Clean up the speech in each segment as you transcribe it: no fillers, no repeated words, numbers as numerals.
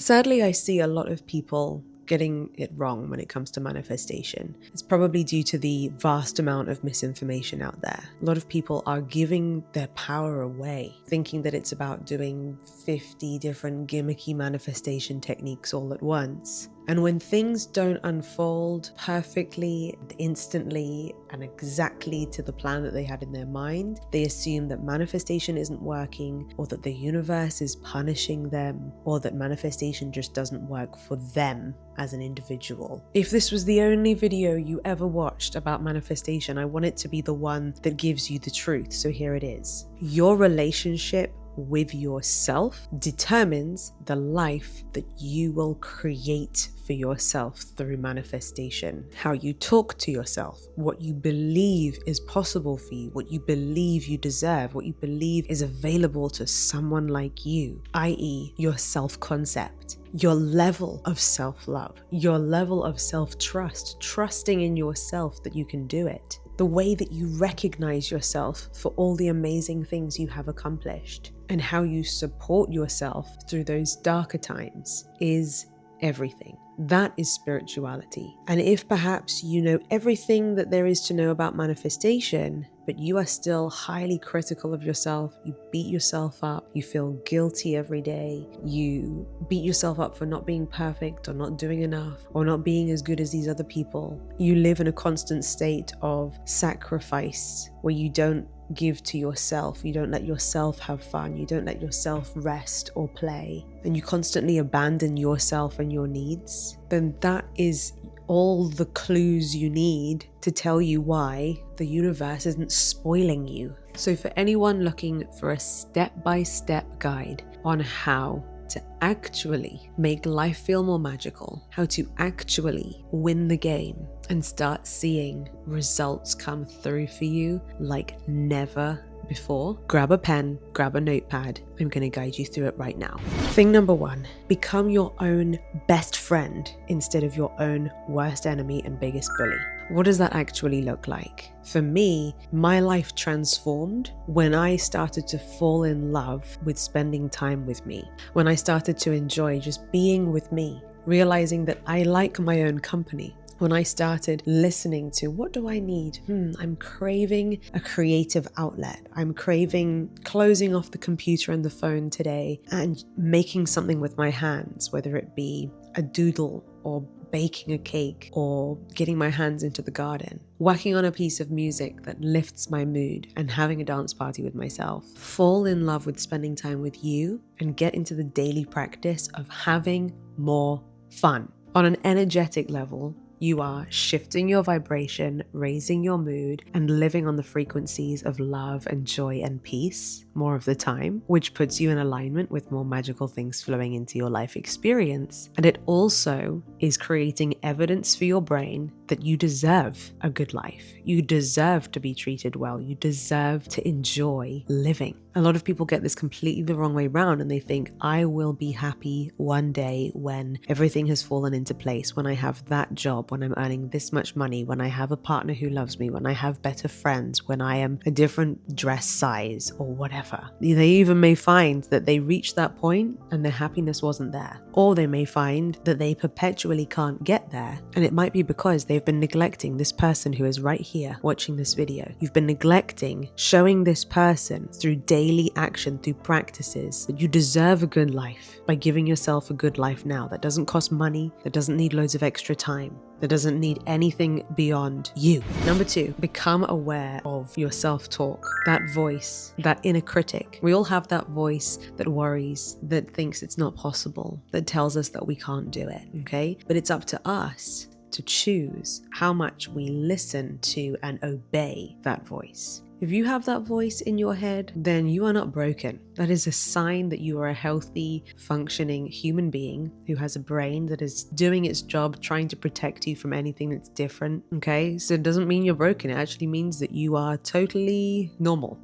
Sadly, I see a lot of people getting it wrong when it comes to manifestation. It's probably due to the vast amount of misinformation out there. A lot of people are giving their power away, thinking that it's about doing 50 different gimmicky manifestation techniques all at once. And when things don't unfold perfectly, instantly, and exactly to the plan that they had in their mind, they assume that manifestation isn't working, or that the universe is punishing them, or that manifestation just doesn't work for them as an individual. If this was the only video you ever watched about manifestation, I want it to be the one that gives you the truth. So here it is. Your relationship with yourself determines the life that you will create for yourself through manifestation. How you talk to yourself, what you believe is possible for you, what you believe you deserve, what you believe is available to someone like you, i.e. your self-concept, your level of self-love, your level of self-trust, trusting in yourself that you can do it. The way that you recognize yourself for all the amazing things you have accomplished, and how you support yourself through those darker times is everything. That is spirituality. And if perhaps you know everything that there is to know about manifestation, but you are still highly critical of yourself, you beat yourself up, you feel guilty every day, you beat yourself up for not being perfect or not doing enough or not being as good as these other people, you live in a constant state of sacrifice where you don't give to yourself, you don't let yourself have fun, you don't let yourself rest or play, and you constantly abandon yourself and your needs, then that is all the clues you need to tell you why the universe isn't spoiling you. So for anyone looking for a step-by-step guide on how to actually make life feel more magical, how to actually win the game and start seeing results come through for you like never before, grab a pen, grab a notepad. I'm going to guide you through it right now. Thing number 1, become your own best friend instead of your own worst enemy and biggest bully. What does that actually look like? For me, my life transformed when I started to fall in love with spending time with me, when I started to enjoy just being with me, realizing that I like my own company. When I started listening to what do I need? I'm craving a creative outlet. I'm craving closing off the computer and the phone today and making something with my hands, whether it be a doodle or baking a cake or getting my hands into the garden, working on a piece of music that lifts my mood and having a dance party with myself. Fall in love with spending time with you and get into the daily practice of having more fun. On an energetic level, you are shifting your vibration, raising your mood, and living on the frequencies of love and joy and peace more of the time, which puts you in alignment with more magical things flowing into your life experience. And it also is creating evidence for your brain that you deserve a good life. You deserve to be treated well. You deserve to enjoy living. A lot of people get this completely the wrong way around and they think, I will be happy one day when everything has fallen into place, when I have that job, when I'm earning this much money, when I have a partner who loves me, when I have better friends, when I am a different dress size or whatever. They even may find that they reach that point and their happiness wasn't there. Or they may find that they perpetually can't get there. And it might be because they've been neglecting this person who is right here watching this video. You've been neglecting showing this person through daily action, through practices, that you deserve a good life by giving yourself a good life now that doesn't cost money, that doesn't need loads of extra time, that doesn't need anything beyond you. Number 2, become aware of your self-talk, that voice, that inner critic. We all have that voice that worries, that thinks it's not possible, that tells us that we can't do it, okay? But it's up to us to choose how much we listen to and obey that voice. If you have that voice in your head, then you are not broken. That is a sign that you are a healthy, functioning human being who has a brain that is doing its job, trying to protect you from anything that's different, okay? So it doesn't mean you're broken. It actually means that you are totally normal.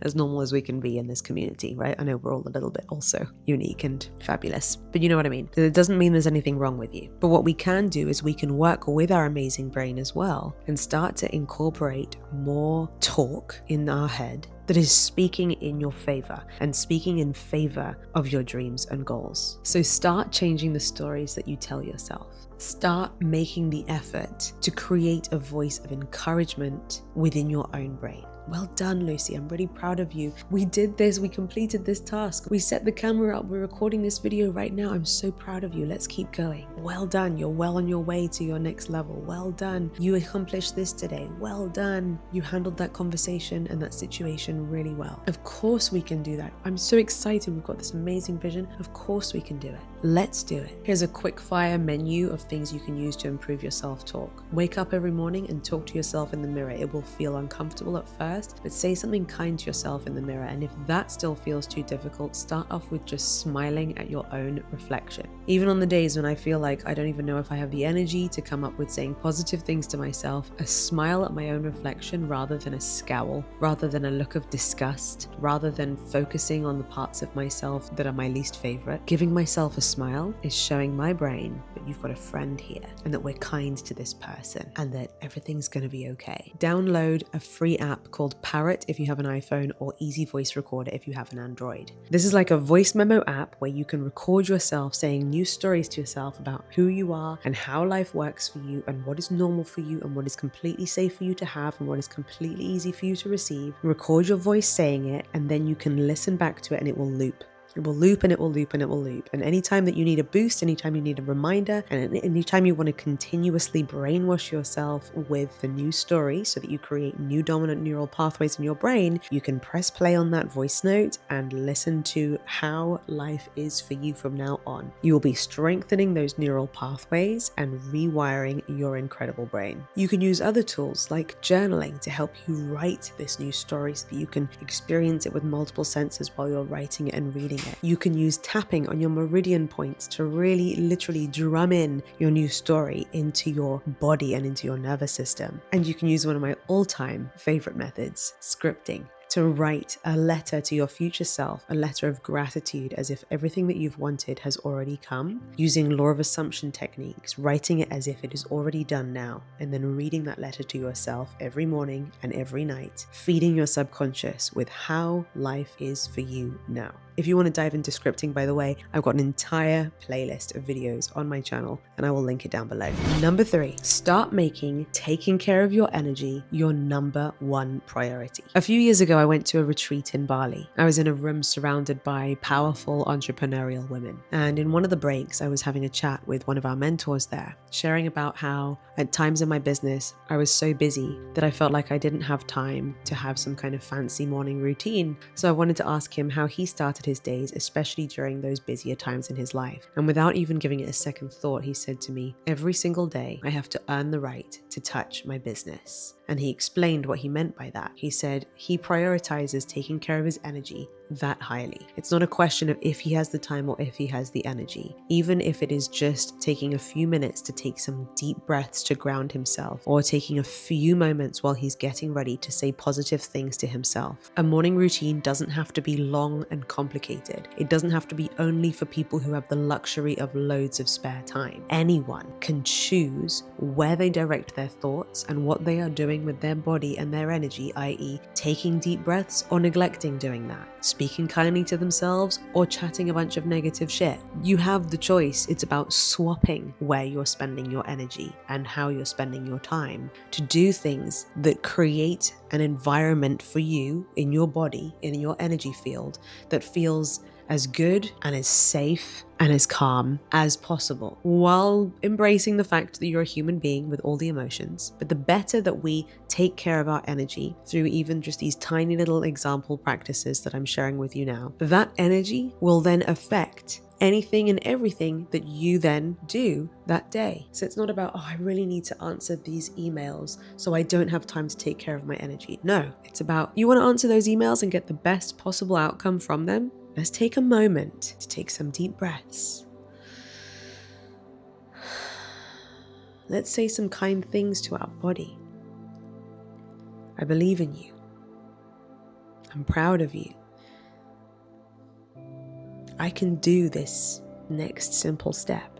as normal as we can be in this community, right? I know we're all a little bit also unique and fabulous, but you know what I mean? It doesn't mean there's anything wrong with you. But what we can do is we can work with our amazing brain as well and start to incorporate more talk in our head that is speaking in your favor and speaking in favor of your dreams and goals. So start changing the stories that you tell yourself. Start making the effort to create a voice of encouragement within your own brain. Well done, Lucie. I'm really proud of you. We did this. We completed this task. We set the camera up. We're recording this video right now. I'm so proud of you. Let's keep going. Well done. You're well on your way to your next level. Well done. You accomplished this today. Well done. You handled that conversation and that situation really well. Of course we can do that. I'm so excited. We've got this amazing vision. Of course we can do it. Let's do it. Here's a quick fire menu of things you can use to improve your self-talk. Wake up every morning and talk to yourself in the mirror. It will feel uncomfortable at first, but say something kind to yourself in the mirror. And if that still feels too difficult, start off with just smiling at your own reflection. Even on the days when I feel like I don't even know if I have the energy to come up with saying positive things to myself, a smile at my own reflection rather than a scowl, rather than a look of disgust, rather than focusing on the parts of myself that are my least favorite. Giving myself a smile is showing my brain that you've got a friend here and that we're kind to this person and that everything's going to be okay. Download a free app called Parrot if you have an iPhone, or Easy Voice Recorder if you have an Android. This is like a voice memo app where you can record yourself saying new stories to yourself about who you are and how life works for you and what is normal for you and what is completely safe for you to have and what is completely easy for you to receive. Record your voice saying it, and then you can listen back to it and it will loop. It will loop and it will loop and it will loop. And anytime that you need a boost, anytime you need a reminder, and anytime you want to continuously brainwash yourself with the new story so that you create new dominant neural pathways in your brain, you can press play on that voice note and listen to how life is for you from now on. You will be strengthening those neural pathways and rewiring your incredible brain. You can use other tools like journaling to help you write this new story so that you can experience it with multiple senses while you're writing it and reading it. You can use tapping on your meridian points to really literally drum in your new story into your body and into your nervous system. And you can use one of my all-time favorite methods, scripting, to write a letter to your future self, a letter of gratitude as if everything that you've wanted has already come, using law of assumption techniques, writing it as if it is already done now, and then reading that letter to yourself every morning and every night, feeding your subconscious with how life is for you now. If you want to dive into scripting, by the way, I've got an entire playlist of videos on my channel and I will link it down below. Number 3, start making taking care of your energy your number one priority. A few years ago, I went to a retreat in Bali. I was in a room surrounded by powerful entrepreneurial women. And in one of the breaks, I was having a chat with one of our mentors there, sharing about how at times in my business, I was so busy that I felt like I didn't have time to have some kind of fancy morning routine. So I wanted to ask him how he started his days, especially during those busier times in his life. And without even giving it a second thought, he said to me, every single day, I have to earn the right to touch my business. And he explained what he meant by that. He said he prioritizes taking care of his energy that highly. It's not a question of if he has the time or if he has the energy. Even if it is just taking a few minutes to take some deep breaths to ground himself, or taking a few moments while he's getting ready to say positive things to himself. A morning routine doesn't have to be long and complicated. It doesn't have to be only for people who have the luxury of loads of spare time. Anyone can choose where they direct their thoughts and what they are doing with their body and their energy, i.e. taking deep breaths or neglecting doing that, speaking kindly to themselves or chatting a bunch of negative shit. You have the choice. It's about swapping where you're spending your energy and how you're spending your time to do things that create an environment for you in your body, in your energy field, that feels as good and as safe and as calm as possible, while embracing the fact that you're a human being with all the emotions. But the better that we take care of our energy through even just these tiny little example practices that I'm sharing with you now, that energy will then affect anything and everything that you then do that day. So it's not about, oh, I really need to answer these emails so I don't have time to take care of my energy. No, it's about, you want to answer those emails and get the best possible outcome from them? Let's take a moment to take some deep breaths. Let's say some kind things to our body. I believe in you. I'm proud of you. I can do this next simple step.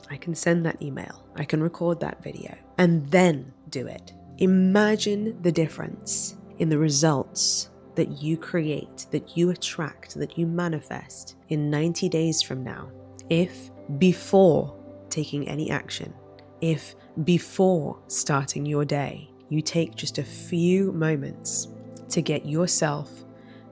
I can send that email. I can record that video and then do it. Imagine the difference in the results that you create, that you attract, that you manifest in 90 days from now, if before taking any action, if before starting your day, you take just a few moments to get yourself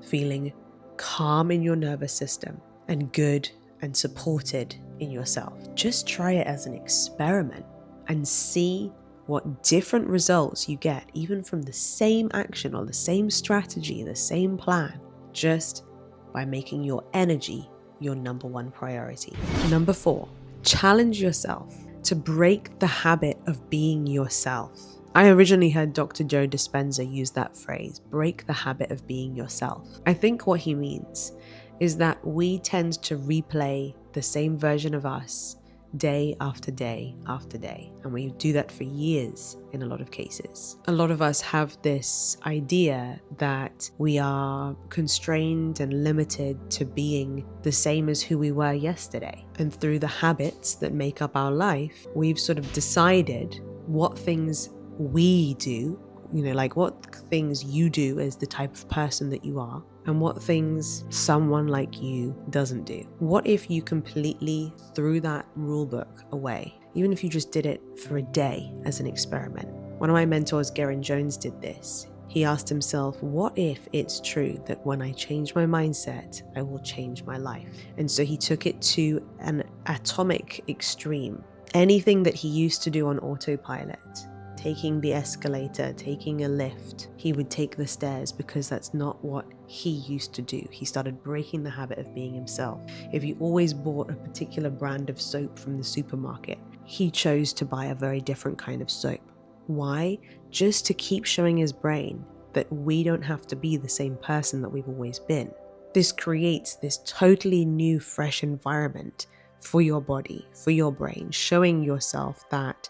feeling calm in your nervous system and good and supported in yourself. Just try it as an experiment and see what different results you get, even from the same action or the same strategy, the same plan, just by making your energy your number one priority. Number 4, challenge yourself to break the habit of being yourself. I originally heard Dr. Joe Dispenza use that phrase, break the habit of being yourself. I think what he means is that we tend to replay the same version of us day after day after day. And we do that for years in a lot of cases. A lot of us have this idea that we are constrained and limited to being the same as who we were yesterday. And through the habits that make up our life, we've sort of decided what things we do, like what things you do as the type of person that you are, and what things someone like you doesn't do. What if you completely threw that rule book away, even if you just did it for a day as an experiment? One of my mentors, Garen Jones, did this. He asked himself, what if it's true that when I change my mindset, I will change my life? And so he took it to an atomic extreme. Anything that he used to do on autopilot, taking the escalator, taking a lift, he would take the stairs because that's not what he used to do. He started breaking the habit of being himself. If he always bought a particular brand of soap from the supermarket, he chose to buy a very different kind of soap. Why? Just to keep showing his brain that we don't have to be the same person that we've always been. This creates this totally new, fresh environment for your body, for your brain, showing yourself that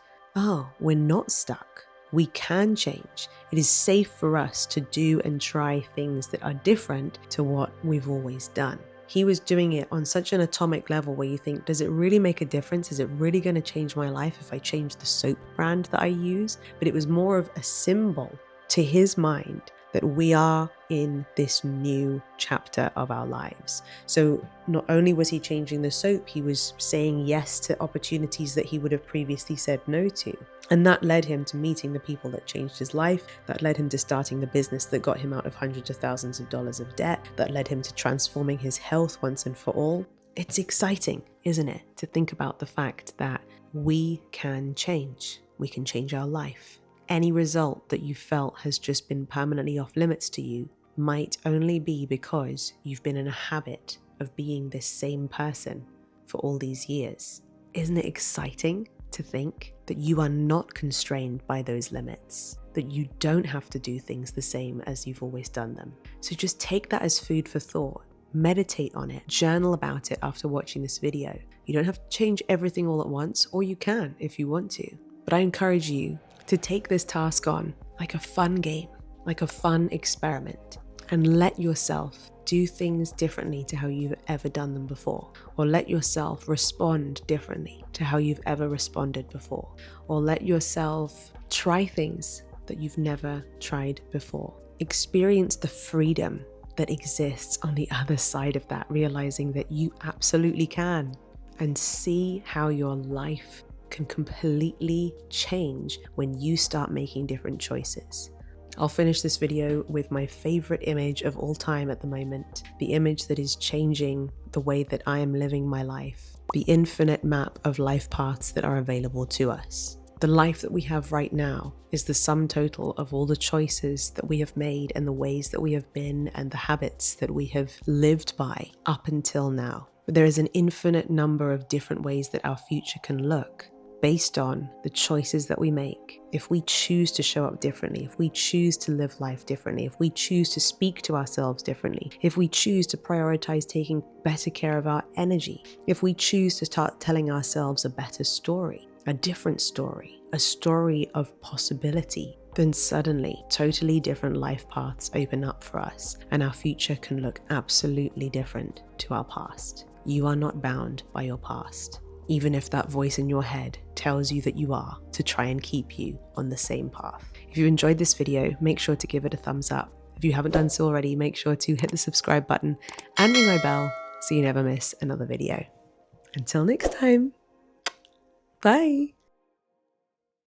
we're not stuck. We can change. It is safe for us to do and try things that are different to what we've always done. He was doing it on such an atomic level where you think, does it really make a difference? Is it really going to change my life if I change the soap brand that I use? But it was more of a symbol to his mind that we are in this new chapter of our lives. So not only was he changing the soap, he was saying yes to opportunities that he would have previously said no to. And that led him to meeting the people that changed his life. That led him to starting the business that got him out of hundreds of thousands of dollars of debt. That led him to transforming his health once and for all. It's exciting, isn't it, to think about the fact that we can change. We can change our life. Any result that you felt has just been permanently off limits to you might only be because you've been in a habit of being this same person for all these years. Isn't it exciting to think that you are not constrained by those limits, that you don't have to do things the same as you've always done them? So just take that as food for thought. Meditate on it, journal about it after watching this video. You don't have to change everything all at once, or you can if you want to. But I encourage you to take this task on like a fun game, like a fun experiment, and let yourself do things differently to how you've ever done them before, or let yourself respond differently to how you've ever responded before, or let yourself try things that you've never tried before. Experience the freedom that exists on the other side of that, realizing that you absolutely can, and see how your life can completely change when you start making different choices. I'll finish this video with my favorite image of all time at the moment, the image that is changing the way that I am living my life, the infinite map of life paths that are available to us. The life that we have right now is the sum total of all the choices that we have made and the ways that we have been and the habits that we have lived by up until now. But there is an infinite number of different ways that our future can look, based on the choices that we make. If we choose to show up differently, if we choose to live life differently, if we choose to speak to ourselves differently, if we choose to prioritize taking better care of our energy, if we choose to start telling ourselves a better story, a different story, a story of possibility, then suddenly totally different life paths open up for us, and our future can look absolutely different to our past. You are not bound by your past, even if that voice in your head tells you that you are, to try and keep you on the same path. If you enjoyed this video, make sure to give it a thumbs up. If you haven't done so already, make sure to hit the subscribe button and ring my bell so you never miss another video. Until next time, bye!